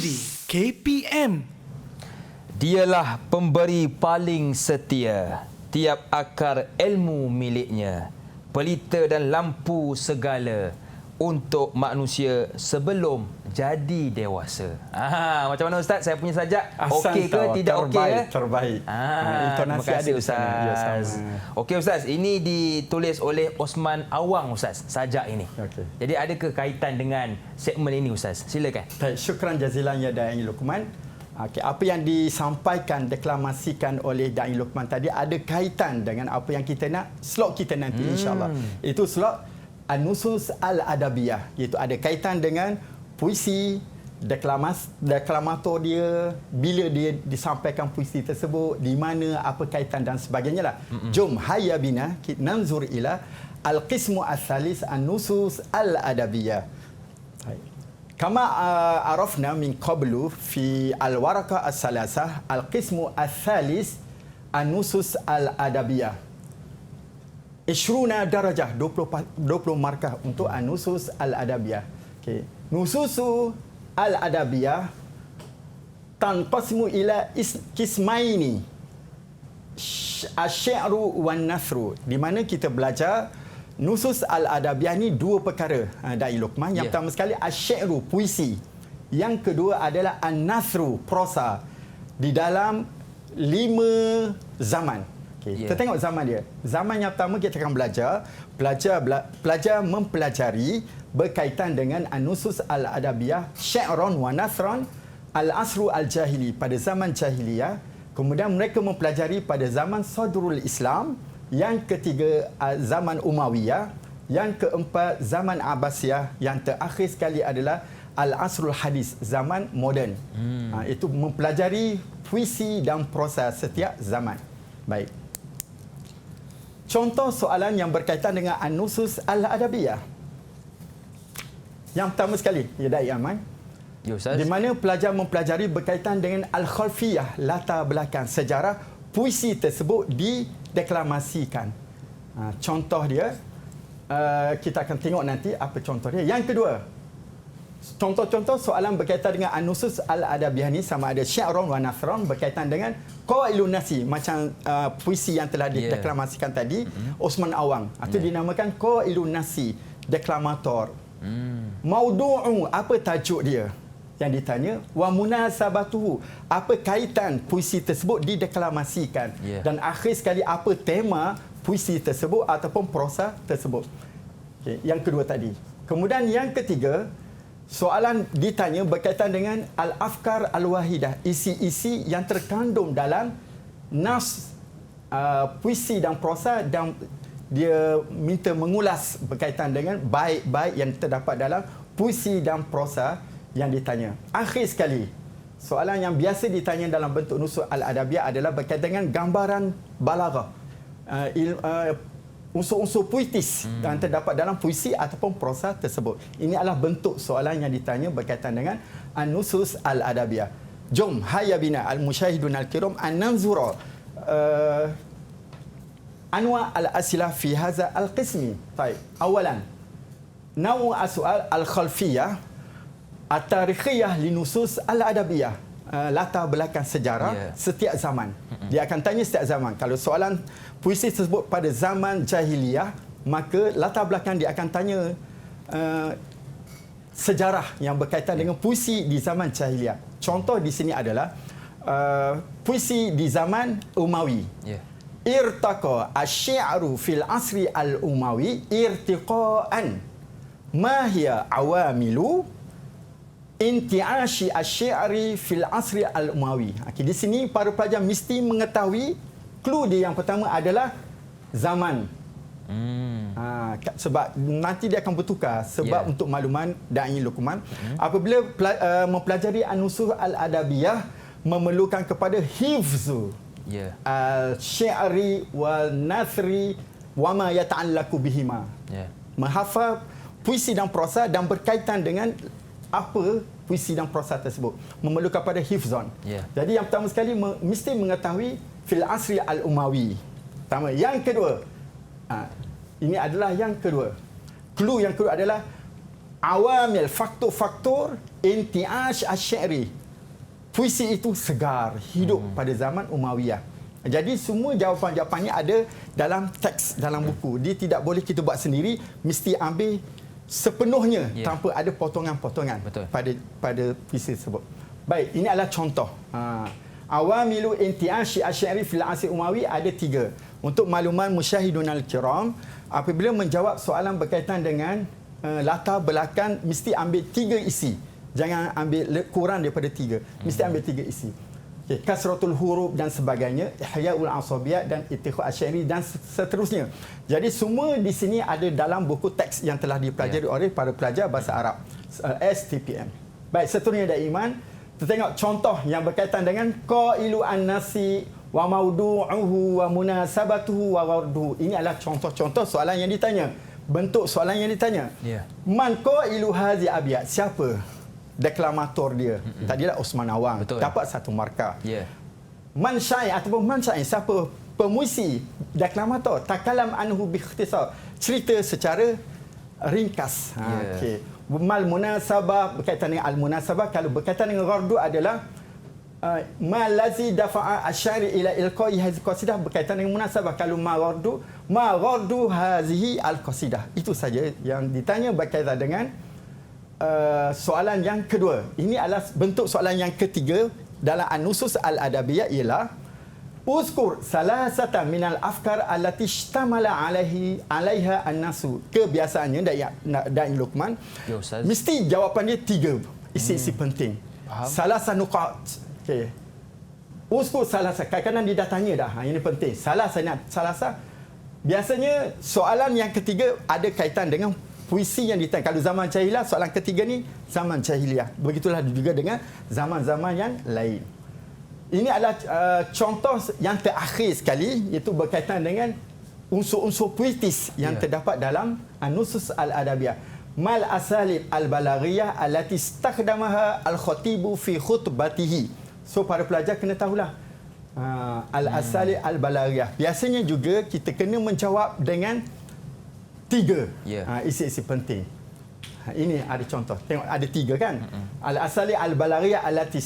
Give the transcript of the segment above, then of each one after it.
Sudi KPM. Dialah pemberi paling setia, tiap akar ilmu miliknya, pelita dan lampu segala untuk manusia sebelum jadi dewasa. Macam mana Ustaz? Saya punya sajak okey ke tidak okey? Terbaik. Terima kasih Ustaz. Okey Ustaz, ini ditulis oleh Osman Awang Ustaz, sajak ini. Okey. Jadi ada ke kaitan dengan segmen ini Ustaz? Silakan. Baik, syukran jazilan ya Da'i Luqman. Okey, apa yang disampaikan, deklamasikan oleh Da'i Luqman tadi ada kaitan dengan apa yang kita nak, slot kita nanti insya-Allah. Itu slot An-Nusus Al-Adabiyah, iaitu ada kaitan dengan puisi, deklamator dia, bila dia disampaikan puisi tersebut, di mana, apa kaitan dan sebagainya lah. Jom hayya bina nanzur ila al-qismu al-thalis An-Nusus Al-Adabiyah. Kama arafna min qablu fi al-waraqah as-salasah al-qismu al-thalis An-Nusus Al-Adabiyah. 20 darajah, 20 markah untuk An-Nusus Al-Adabiyah. Okey. Nususu Al-Adabiyah tanqasimu ila qismaini, asy-syi'ru wan nathru. Di mana kita belajar Nusus Al-Adabiyah ni dua perkara, Da'i Luqman. Yang pertama sekali asy-syi'ru, puisi. Yang kedua adalah an-nathru, prosa. Di dalam 5 zaman. Kita tengok zaman dia. Zaman yang pertama kita akan pelajar mempelajari berkaitan dengan An-Nusus Al-Adabiyah, Syi'ron wa Nathron, Al-Asru Al-Jahili pada zaman Jahiliyah. Kemudian mereka mempelajari pada zaman Sadrul Islam. Yang ketiga zaman Umayyah. Yang keempat zaman Abbasiyah. Yang terakhir sekali adalah Al-Asrul Hadis, zaman moden. Itu mempelajari puisi dan prosa setiap zaman. Baik. Contoh soalan yang berkaitan dengan An-Nusus Al-Adabiyah. Yang pertama sekali, ya Da'i Aman. Di mana pelajar mempelajari berkaitan dengan Al-Khalfiyah, latar belakang sejarah puisi tersebut dideklamasikan. Contoh dia, kita akan tengok nanti apa contoh dia. Yang kedua, contoh-contoh soalan berkaitan dengan An-Nusus Al-Adabiyah ni sama ada Syi'ron wa Nathron berkaitan dengan Qawailun Nasi, macam puisi yang telah dideklamasikan tadi, Osman Awang. Itu dinamakan Qawailun Nasi, deklamator. Maudu'u, apa tajuk dia yang ditanya, wa munasabatuhu, apa kaitan puisi tersebut dideklamasikan, dan akhir sekali apa tema puisi tersebut ataupun prosa tersebut. Okay. Yang kedua tadi. Kemudian yang ketiga, soalan ditanya berkaitan dengan al-afkar al-wahidah, isi-isi yang terkandung dalam nas puisi dan prosa, dan dia minta mengulas berkaitan dengan baik-baik yang terdapat dalam puisi dan prosa yang ditanya. Akhir sekali, soalan yang biasa ditanya dalam bentuk Nusus Al-Adabiyah adalah berkaitan dengan gambaran balaghah, unsur-unsur puitis yang terdapat dalam puisi ataupun prosa tersebut. Ini adalah bentuk soalan yang ditanya berkaitan dengan An-Nusus Al-Adabiyah. Jom hayya bina al-musyahidun al-kiram an nanzura anwa al-asilah fi hadza al-qismi. Baik. Awalan, naw as-su'al al-khalfiyah at-tarikhiyah li Nusus Al-Adabiyah. Latar belakang sejarah setiap zaman. Dia akan tanya setiap zaman. Kalau soalan puisi tersebut pada zaman Jahiliyah, maka latar belakang dia akan tanya sejarah yang berkaitan dengan puisi di zaman Jahiliyah. Contoh di sini adalah puisi di zaman Umawi. Irtaqa asy-syi'ru fil asri al-Umawi irtiqa'an. Ma hiya awamilu inti'ashi asy-syi'ri fil asri al-Umawi. Di sini para pelajar mesti mengetahui clue dia yang pertama adalah zaman. Sebab nanti dia akan bertukar. Sebab untuk makluman Da'i Luqman, apabila mempelajari An-Nusus Al-Adabiyah, memerlukan kepada hifzu al-syi'ri wal nathri wa ma yata'allaqu bihima. Menghafal puisi dan prosa dan berkaitan dengan apa puisi dan prosa tersebut, memerlukan pada hifzon. Jadi yang pertama sekali mesti mengetahui fil asri al-Umawi. Pertama. Yang kedua, ini adalah yang kedua. Clue yang kedua adalah awamil, faktor-faktor intiash asy-syi'ri. Puisi itu segar, hidup pada zaman Umayyah. Jadi semua jawapan-jawapannya ada dalam teks, dalam buku. Dia tidak boleh kita buat sendiri, mesti ambil sepenuhnya tanpa ada potongan-potongan pada puisi tersebut. Baik, ini adalah contoh. Awamilu intiash asy-syi'ri fil asr Umawi ada 3. Untuk makluman musyahidun al-kiram, apabila menjawab soalan berkaitan dengan latar belakang, mesti ambil 3 isi. Jangan ambil kurang daripada 3. Mesti ambil 3 isi. Okay. Kasratul huruf dan sebagainya, ihyaul asabiyah dan ittikhad asy-syi'ri dan seterusnya. Jadi semua di sini ada dalam buku teks yang telah dipelajari oleh para pelajar bahasa Arab, STPM. Baik, seterusnya dari Iman, kita tengok contoh yang berkaitan dengan qailu an-nasi wa maudu'uhu wa munasabatuhu wa gharduhu. Ini adalah contoh-contoh soalan yang ditanya. Bentuk soalan yang ditanya. Man qailu hazi abiyat? Siapa deklamator dia? Tadilah Osman Awang. Betul. Dapat 1 markah. Man syair ataupun man syair, siapa pemuisi deklamator? Takalam anhu bi ikhtisar, cerita secara ringkas. Okey. Mal munasabah, berkaitan dengan al munasabah. Kalau berkaitan dengan ghardu adalah ma lazi dafa'a asy-syairi ila ilqa'i hadhihi qasidah, berkaitan dengan munasabah. Kalau ma ghardu hadhihi al-qasidah. Itu saja yang ditanya berkaitan dengan soalan yang kedua. Ini adalah bentuk soalan yang ketiga dalam An-Nusus Al-Adabiyah, ialah uzkur salasata minal afkar allati ishtamala alaiha an-nasu. Kebiasaannya dari Luqman, mesti jawapan dia 3 isi-isi penting. Salasa nuqat. Okey. Uzkur salasa. Kadang-kadang dia dah tanya dah. Ini penting. Salasa. Biasanya soalan yang ketiga ada kaitan dengan puisi yang ditanya. Kalau zaman jahiliyah, soalan ketiga ni zaman jahiliyah. Begitulah juga dengan zaman-zaman yang lain. Ini adalah contoh yang terakhir sekali, iaitu berkaitan dengan unsur-unsur puitis yang terdapat dalam An-Nusus Al-Adabiyah. Mal asalib al-balaghiyah allati istakhdamaha al-khatibu fi khutbatihi. So para pelajar kena tahulah al-asalib al-balaghiyah. Biasanya juga kita kena menjawab dengan 3 isi-isi penting. Ini ada contoh. Tengok ada 3 kan? Al-asali al-balaghiyah allati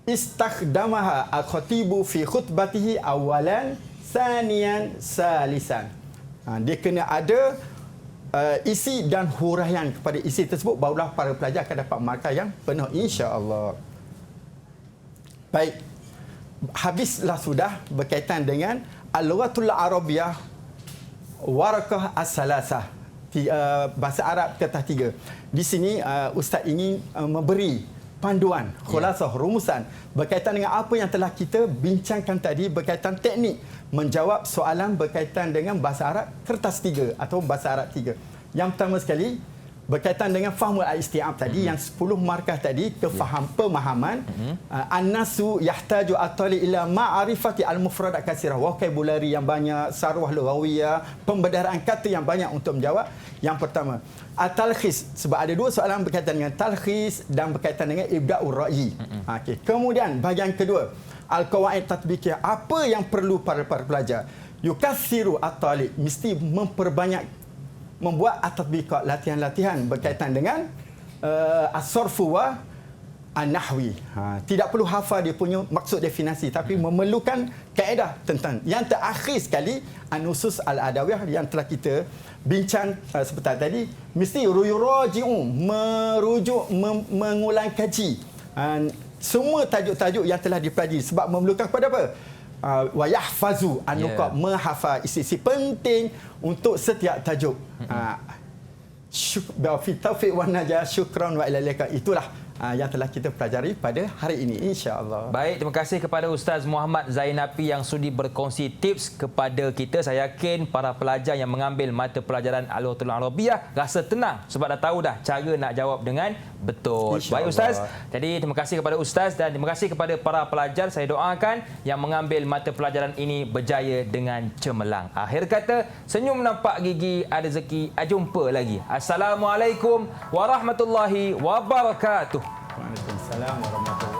istakhdamaha al-khatibu fi khutbatihi awalan, saniyan, salisan. Dia kena ada isi dan huraian kepada isi tersebut, barulah para pelajar akan dapat markah yang penuh, insya-Allah. Baik. Habislah sudah berkaitan dengan al-lughatul arabiyyah warakah as-salasah, bahasa Arab kertas 3. Di sini Ustaz ingin memberi panduan, khulasah, rumusan berkaitan dengan apa yang telah kita bincangkan tadi berkaitan teknik menjawab soalan berkaitan dengan bahasa Arab kertas 3 atau bahasa Arab 3. Yang pertama sekali berkaitan dengan fahmul al-isti'ab tadi, yang 10 markah tadi, pemahaman. An-nasu yahtaju at-tali ila ma'rifati al-mufradat katsirah, vocabulary yang banyak, sarwah lughawiyah, pembedaran kata yang banyak untuk menjawab. Yang pertama, at-talkhis, sebab ada 2 soalan berkaitan dengan talkhis dan berkaitan dengan ibda'ur ra'yi. Okey. Kemudian bahagian kedua, al-qawaid tatbiqiyah, apa yang perlu para pelajar? Yukatsiru at-tali, mesti membuat at-tatbiqat, latihan-latihan berkaitan dengan as-sarfu wa an-nahwi. Tidak perlu hafal dia punya maksud definisi, tapi memerlukan kaedah tentang. Yang terakhir sekali, An-Nusus Al-Adawiyah yang telah kita bincang seperti tadi, mesti yuraji'u, merujuk, mengulang kaji semua tajuk-tajuk yang telah dipelajari, sebab memerlukan kepada apa? Wa yahfazu an-nuqat, menghafal isi-isi penting untuk setiap tajuk. Fi taufiq wa najah, syukran wa ila liqa. Itulah yang telah kita pelajari pada hari ini, insya-Allah. Baik, terima kasih kepada Ustaz Muhammad Zainapi yang sudi berkongsi tips kepada kita. Saya yakin para pelajar yang mengambil mata pelajaran Al-Lughatul Arabiyyah rasa tenang sebab dah tahu dah cara nak jawab dengan betul. Baik Ustaz. Jadi terima kasih kepada Ustaz dan terima kasih kepada para pelajar. Saya doakan yang mengambil mata pelajaran ini berjaya dengan cemerlang. Akhir kata, senyum nampak gigi, ada rezeki. Jumpa lagi. Assalamualaikum warahmatullahi wabarakatuh. Waalaikumsalam warahmatullahi wabarakatuh.